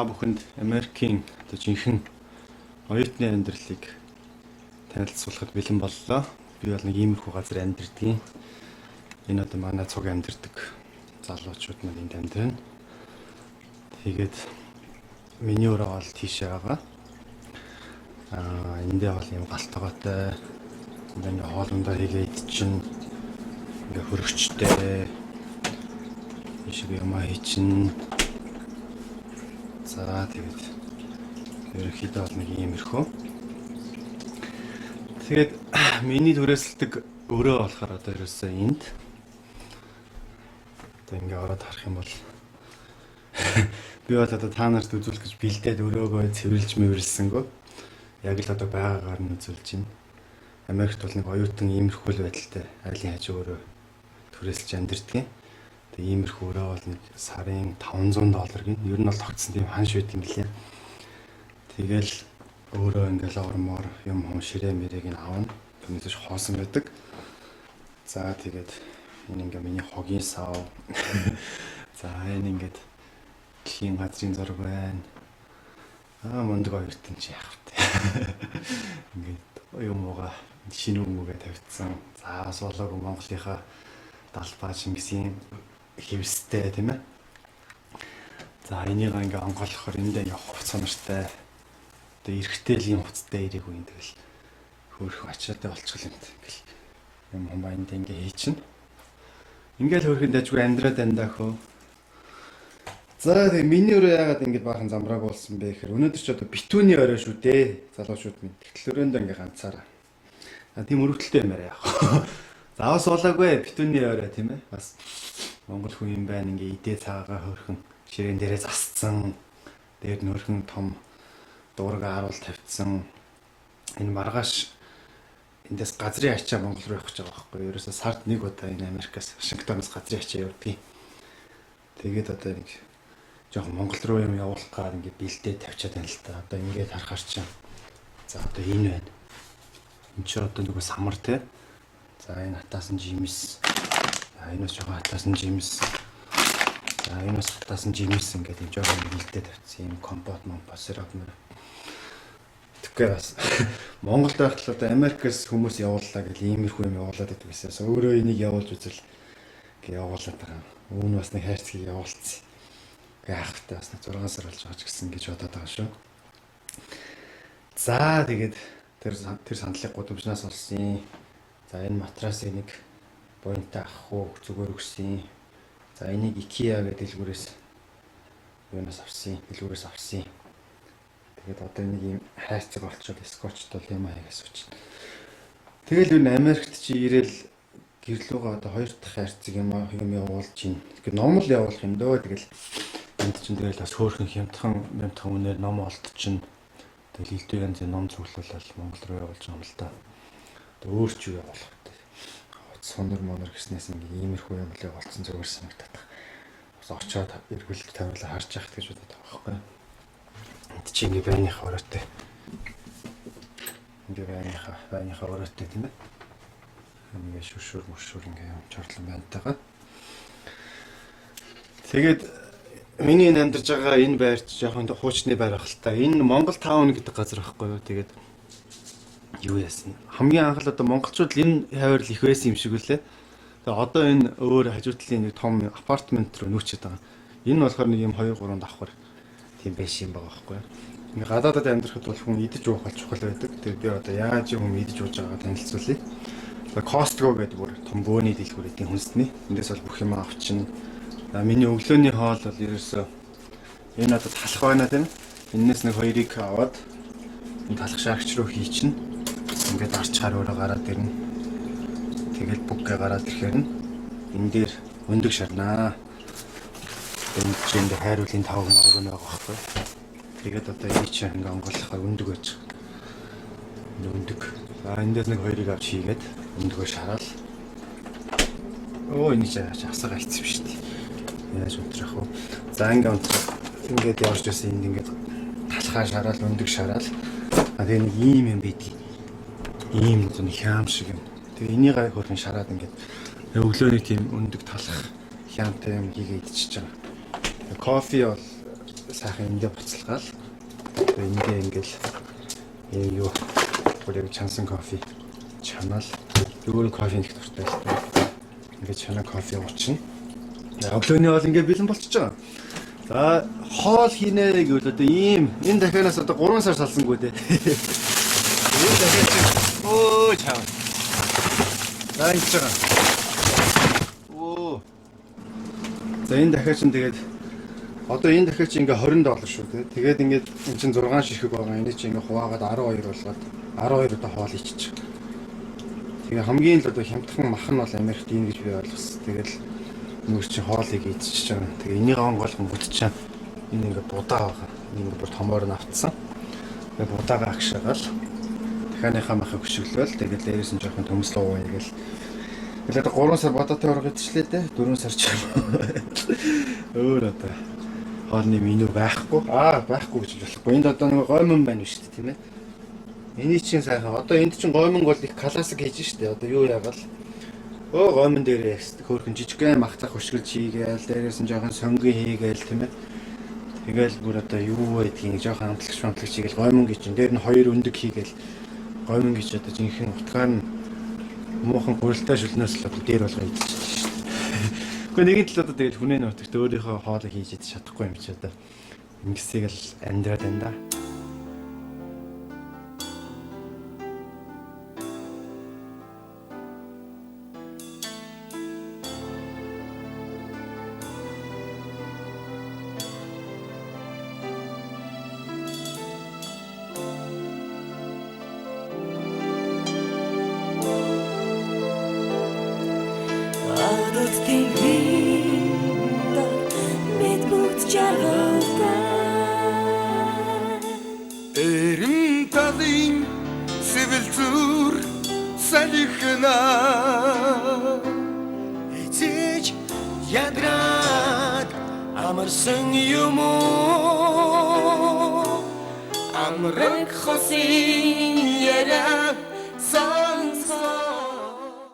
та бүхэнд Америкийн жинхэнэ оюутны амьдралыг танилцуулахад бэлэн боллоо. Би бол нэг иймэрхүү газар амьдардаг. Энэ одоо манай цуг амьдардаг залуучууд маань энд амьдрна. Тэгээд миний өрөө бол тийшээ байгаа. Эндээ бол юм галтгоотой. Энд хоолндоо хийгээд чинь ингээ хөрөгчтэй. Ишиг юм хийчин. За тэгээд ерөнхийдөө бол нэг иймэрхүү. Тэгээд миний түрээсэлдэг өрөө болохоор одоо ерөөсөө энд. Одоо ингээ ороод харах юм бол би бол одоо та нарт үзүүлэх гэж бэлдээд өрөөгөө цэвэрлж мэвэрлсэнгөө. Яг л одоо байгаагаар нь үзүүлж байна. Америкт бол нэг оюутан иймэрхүү л байдалтай айлын хажуу өрөө түрээсэлж амьдэрдэг. Тэгээ иймэрхүү өрөө бол нэг сарын $500 гин. Ер нь бол тогтсон тийм ханш байт юм гэлээ. Тэгэл өөрөө ингээл ормоор юм ширээ мэрээг нь аавна. Түүнээс хоосон байдаг. За тэгээд энэ ингээ миний хогийн сав. За энэ ингээд дэлхийн газрын зураг байна. Мундаг оюутан чи яах вэ? Ингээд юм ууга шинэ хүмүүгээ тавьчихсан. За бас болоогүй Монголынхаа далбаа Чингисийн хэвстэй тийм ээ. За энийг ингээ онгойлохоор эндээ явах хувц сонортой. Тэгээ эргэтэл юм хувцтай ирээгүй юм тэгэл хөөх ачаатай болчихлоо юм. Ингээл юм хумбайнд ингээ хийчихнэ. Ингээл хөөрхөн дажгүй амьдраад андахөө. За тэгээ миний өрөө яагаад ингэж баахан замбрааг болсон бэ гэхээр өнөөдөр ч одоо битүүний орой шүү дээ. Залуучууд минь тэгтэл өрөөндөө ингээ ганцаараа. Тийм өрөвдөлттэй юм арай яах. Заавас болоогүй битүүний орой тийм ээ. Бас Монгол хүн юм байна ингээ идээ цагаагаа хөөрхөн ширээн дээрээ засцсан. Дээр нөрхөн том дуурга харуул тавьчихсан. Энэ маргааш эндээс газрын ачаа Монгол руу явах гэж байгаа байхгүй юу? Ерөөсө сард нэг удаа энэ Америкаас Вашингтоноос газрын ачаа явдаг. Тэгээд одоо нэг жоохон Монгол руу юм явуулах гад ингээ бэлдээ тавьчаад байна л та. Одоо ингээд харахаар чинь. За одоо энэ байна. Энд чи одоо нөгөө самар те. За энэ хатаасан жимс. За энэ бас жоохон хатаасан жимс. За энэ бас хатаасан жимс ингээд энэ жоохон бэлдээ тавьчихсан юм компот сироп мөр. Тэгэхээр бас Монголд байхад одоо Америкээс хүмүүс явууллаа гэл иймэрхүү юм явуулаад байдаг гэсэн. Өөрөө энийг явуулж үзэл гээ явуулаад байгаа. Үүн бас нэг хайрцгийг явуулсан. Яахтай бас нэг 6 сар болж байгаа ч гэсэн гэж бодоод байгаа шүү. За тэгээд тэр сандлыг гудамжнаас олсон. За энэ матрасыг нэг буянтай авах уу зүгээр өгсөн. За энийг IKEA гэдэг дэлгүүрээс юунаас авсан? Дэлгүүрээс авсан. Тэгээд одоо нэг юм хайрцаг болчиход скотчд бол юм аягаас өчнө. Тэгэл юу Америкт чи ирээл гэрлүүгээ одоо хоёр дахь хайрцаг юм явуулж гин. Тэгэхээр ном л явуулах юм дөө. Тэгэл энд чинь тэгэл бас хөөрхөн хямдхан үнээр ном олдчихно. Тэгэл илдүү янзын ном цуглуулаад Монгол руу явуулж байгаа юм л да. Одоо өөр ч юу явуулах вэ? Сонор монор гэснээс ингээ иймэрхүү юм л явуулсан зүгээр санагдаад. Бас очоод эргүүлж тавиулаа харж яхад гэж бодоод байгаа байхгүй. Энд чи ингээ байныхаа өрөөтэй. Ингээ байныхаа өрөөтэй тийм ээ. Ингээ шүшүр ингээ юм чорлон байнтайгаа. Тэгээд миний амьдарч байгаа энэ байрч жоохон хуучны байр ахaltaа. Энэ Монгол таун гэдэг газар байхгүй юу. Тэгээд юу яасан. Хамгийн анх л одоо монголчууд энэ хавар л их байсан юм шиг үлээ. Тэгээ одоо энэ өөр хажуудлын нэг том апартмент руу нүүчээд байгаа. Энэ болохоор нэг юм 2-3 давхар тийм байш юм байгаа байхгүй юу. Ингээ гадаадад амьдрахад бол хүн идэж уух бол чухал байдаг. Тэгээ би одоо яаж юм идэж ууж байгааг танилцуулъя. Costco гэдэг бүр том бөөний дэлгүүр эдийн хүнсний. Эндээс бол бүх юм авчихна. Миний өглөөний хоол бол ерөөсөө энэ надад талах байна тийм. Эннээс нэг хоёрыг аваад энэ талах шааргач руу хийчихнэ. Ингээд арчаар өөрөө гараад ирнэ. Тэгэл бүггээ гараад ирэхээр нь энэ дээр өндөг шарнаа. Энд чинь хайруулын тавг мог байгаа байхгүй. Тэгээд одоо энэ чинь ингээ онгойлохоор өндөг байж байгаа. Өндөг. За эндээс нэг хоёрыг авч хийгээд өндгөө шараал. Оо энэ чинь асаа галцсан шүү дээ. Яаж унтрах вэ? За ингээд явж байсан энд ингээд талхаа шараал өндөг шараал. Тэгээ нэг ийм юм байдгийг. Ийм зүн хям шиг юм. Тэгээ энийг хөрхэн шараад ингээд өглөөний тийм өндөг талах хямтай юм хийгээ идчихэж байгаа. Кофе бол сайхан эндээ буцалгаал. Тэгээ эндээ ингээл юу бүрэг чансан кофе чанаал. Өөр кофе их дуртай л та. Ингээд чанаа кофе уучна. Өглөөний хоол ингээд бэлэн болчихж байгаа. За хоол хийнэ гэвэл одоо ийм энэ дахианаас одоо 3 сар салсангүй дээ. Энэ дахиад өө чав. За ингэж байгаа. Оо. За энэ дахиад чинь тэгээд одоо энэ дахиад чинь ингээ $20 шүү дээ. Тэгээд ингээд эн чинь 6 ширхэг байгаа. Энийг чинь ингээ хуваагаад 12 болгоод 12 одоо хоол иччих. Тэгээ хамгийн л одоо хямдхан мах нь бол Америкт ийм гэж би ойлгосон. Тэгэл нүүр чинь хоолыг идчихэж байгаа. Тэгээ энийг онгойлгон бүтчихээ. Энэ ингээ будаа байгаа. Энэ бүр томоор нь автсан. Тэгээ будаага агшаагаал дахианыхаа махыг хөшөглөөл. Тэгээд дээрээс нь жоохон төмслөө ууя гээл. Тэгээд одоо 3 сар бодоотой орох идчихлээ дээ. 4 сар ч өөр одоо хоолны меню байхгүй. Байхгүй гэж болохгүй. Энд одоо нэг гоймон байна шүү дээ, тийм ээ. Эний чинь сайхан. Одоо энд чинь гоймон бол их классик хийж штэ. Одоо юу яагаал. Гоймон дээр хөөрхөн жижигхэн махтах хөшгөлж хийгээл, дээрээс нь жоохон сонгийн хийгээл, тийм ээ. Тэгэл бүр одоо юу байдгийг жоохон амтлагч хийгээл гоймон гэж чинь дээр нь 2 өндөг хийгээл гоймон гэж одоо жинхэнэ утгаар нь муухан гурилтай шүлнээс л одоо дээр болгоо идчихсэн шүү дээ. Гэхдээ нэгэн тал одоо тэгэл хүнээ нөтгт өөрийнхөө хоолыг хийж идэж чадахгүй юм чи одоо ингэсийг л амьдраад байна да. Эрен талын сэвэлзүр салихна эцэж ядраад амарсан юм уу амрах хосын яра сонсоо